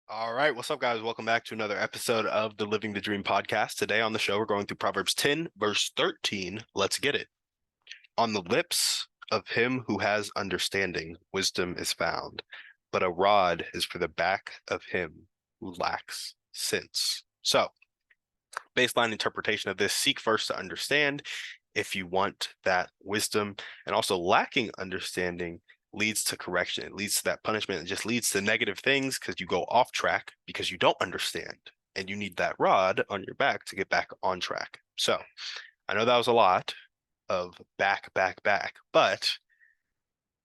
All right, what's up, guys? Welcome back to another episode of the Living the Dream podcast. Today on the show, we're going through Proverbs 10, verse 13. Let's get it. On the lips of him who has understanding, wisdom is found, but a rod is for the back of him who lacks sense. So, baseline interpretation of this: seek first to understand if you want that wisdom, and also lacking understanding leads to correction. It leads to that punishment. It just leads to negative things because you go off track because you don't understand, and you need that rod on your back to get back on track. So I know that was a lot of back, but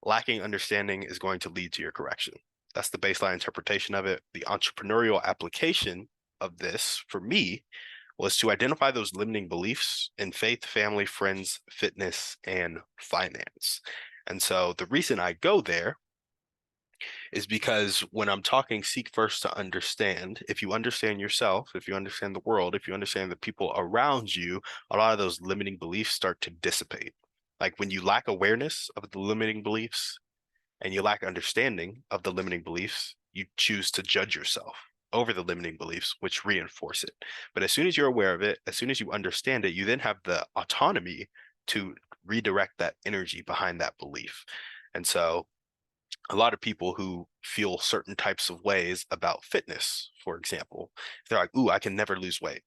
lacking understanding is going to lead to your correction. That's the baseline interpretation of it. The entrepreneurial application of this for me was to identify those limiting beliefs in faith, family, friends, fitness, and finance. And so the reason I go there is because when I'm talking seek first to understand, if you understand yourself, if you understand the world, if you understand the people around you, a lot of those limiting beliefs start to dissipate. Like when you lack awareness of the limiting beliefs and you lack understanding of the limiting beliefs, you choose to judge yourself over the limiting beliefs, which reinforce it. But as soon as you're aware of it, as soon as you understand it, you then have the autonomy to redirect that energy behind that belief. And so a lot of people who feel certain types of ways about fitness, for example, they're like, ooh, I can never lose weight.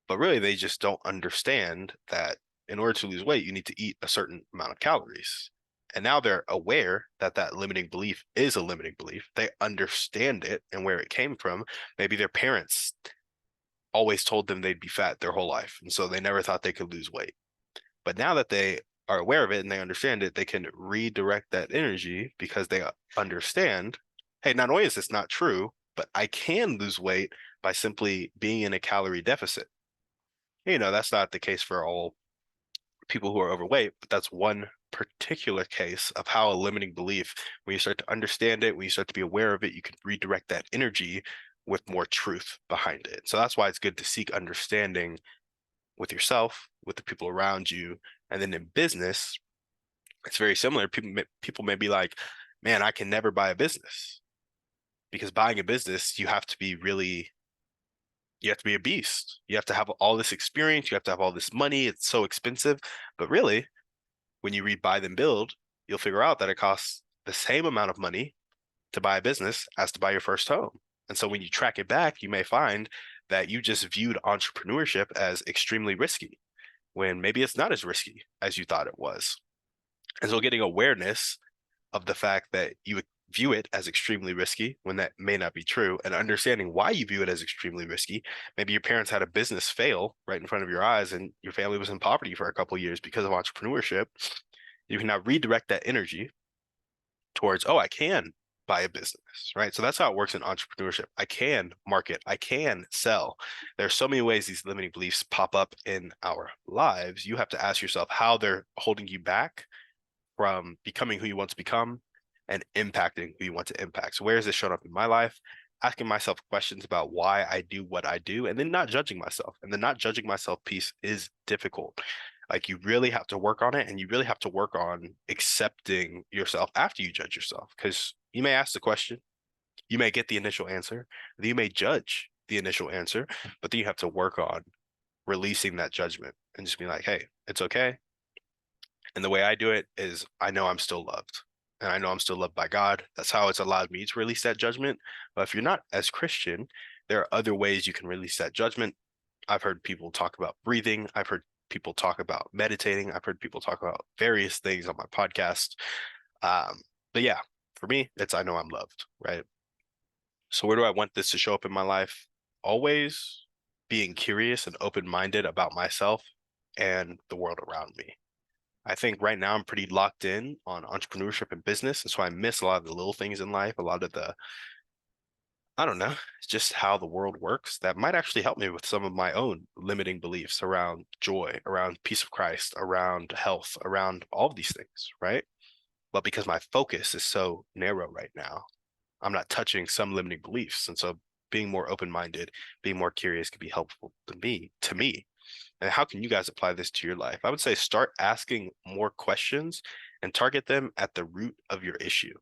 But really, they just don't understand that in order to lose weight, you need to eat a certain amount of calories. And now they're aware that that limiting belief is a limiting belief. They understand it and where it came from. Maybe their parents always told them they'd be fat their whole life. And so they never thought they could lose weight. But now that they are aware of it and they understand it, they can redirect that energy because they understand, hey, not only is this not true, but I can lose weight by simply being in a calorie deficit. That's not the case for all people who are overweight, but that's one particular case of how a limiting belief, when you start to understand it, when you start to be aware of it, you can redirect that energy with more truth behind it. So that's why it's good to seek understanding with yourself, with the people around you. And then in business, it's very similar. People may be like, man, I can never buy a business, because buying a business, you have to be a beast. You have to have all this experience. You have to have all this money. It's so expensive. But really, when you read Buy Then Build, you'll figure out that it costs the same amount of money to buy a business as to buy your first home. And so when you track it back, you may find that you just viewed entrepreneurship as extremely risky when maybe it's not as risky as you thought it was. And so getting awareness of the fact that you view it as extremely risky when that may not be true, and understanding why you view it as extremely risky. Maybe your parents had a business fail right in front of your eyes and your family was in poverty for a couple of years because of entrepreneurship. You can now redirect that energy towards, oh, I can buy a business, right? So that's how it works in entrepreneurship. I can market, I can sell. There are so many ways these limiting beliefs pop up in our lives. You have to ask yourself how they're holding you back from becoming who you want to become and impacting who you want to impact. So where has this shown up in my life? Asking myself questions about why I do what I do, and then not judging myself. And the not judging myself piece is difficult. Like you really have to work on it, and you really have to work on accepting yourself after you judge yourself. Because you may ask the question, you may get the initial answer, then you may judge the initial answer, but then you have to work on releasing that judgment and just be like, hey, it's okay. And the way I do it is I know I'm still loved. And I know I'm still loved by God. That's how it's allowed me to release that judgment. But if you're not as Christian, there are other ways you can release that judgment. I've heard people talk about breathing. I've heard people talk about meditating. I've heard people talk about various things on my podcast. But yeah, for me, it's I know I'm loved, right? So where do I want this to show up in my life? Always being curious and open-minded about myself and the world around me. I think right now I'm pretty locked in on entrepreneurship and business. And so I miss a lot of the little things in life, a lot of I don't know, it's just how the world works that might actually help me with some of my own limiting beliefs around joy, around peace of Christ, around health, around all of these things, right? But because my focus is so narrow right now, I'm not touching some limiting beliefs. And so being more open-minded, being more curious could be helpful to me. And how can you guys apply this to your life? I would say start asking more questions and target them at the root of your issue.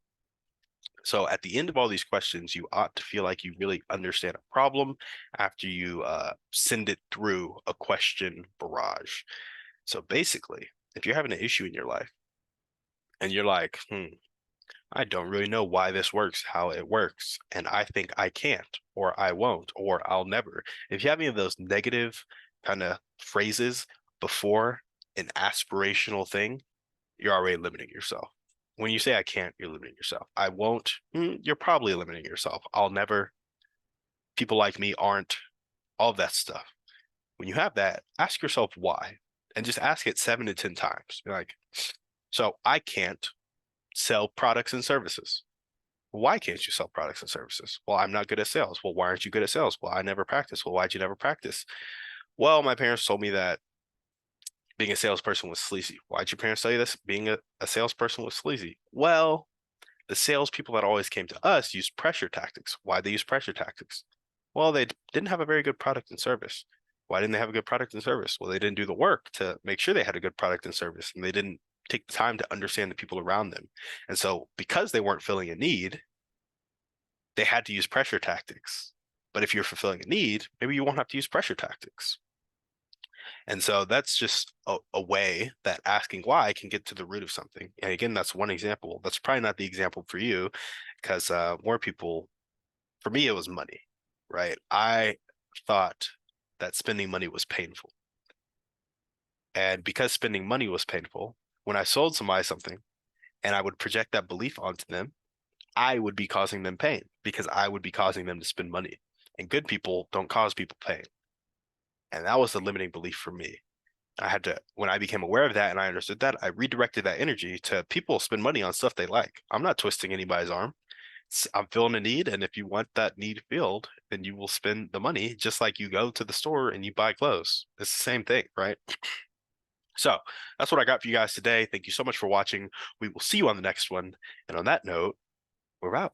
So at the end of all these questions, you ought to feel like you really understand a problem after you send it through a question barrage. So basically, if you're having an issue in your life and you're like, I don't really know why this works, how it works, and I think I can't, or I won't, or I'll never. If you have any of those negative kind of phrases before an aspirational thing, you're already limiting yourself. When you say I can't, you're limiting yourself. I won't, you're probably limiting yourself. I'll never, people like me aren't, all of that stuff. When you have that, ask yourself why, and just ask it 7 to 10 times. Like, so I can't sell products and services. Why can't you sell products and services? Well, I'm not good at sales. Well, why aren't you good at sales? Well, I never practice. Well, why'd you never practice? Well, my parents told me that being a salesperson was sleazy. Why'd your parents tell you this? Being a salesperson was sleazy. Well, the salespeople that always came to us used pressure tactics. Why'd they use pressure tactics? Well, they didn't have a very good product and service. Why didn't they have a good product and service? Well, they didn't do the work to make sure they had a good product and service, and they didn't take the time to understand the people around them. And so because they weren't filling a need, they had to use pressure tactics. But if you're fulfilling a need, maybe you won't have to use pressure tactics. And so that's just a way that asking why can get to the root of something. And again, that's one example. That's probably not the example for you, because more people, for me, it was money, right? I thought that spending money was painful. And because spending money was painful, when I sold somebody something and I would project that belief onto them, I would be causing them pain because I would be causing them to spend money. And good people don't cause people pain. And that was the limiting belief for me. I had to, when I became aware of that and I understood that, I redirected that energy to people spend money on stuff they like. I'm not twisting anybody's arm. I'm filling a need. And if you want that need filled, then you will spend the money just like you go to the store and you buy clothes. It's the same thing, right? So that's what I got for you guys today. Thank you so much for watching. We will see you on the next one. And on that note, we're out.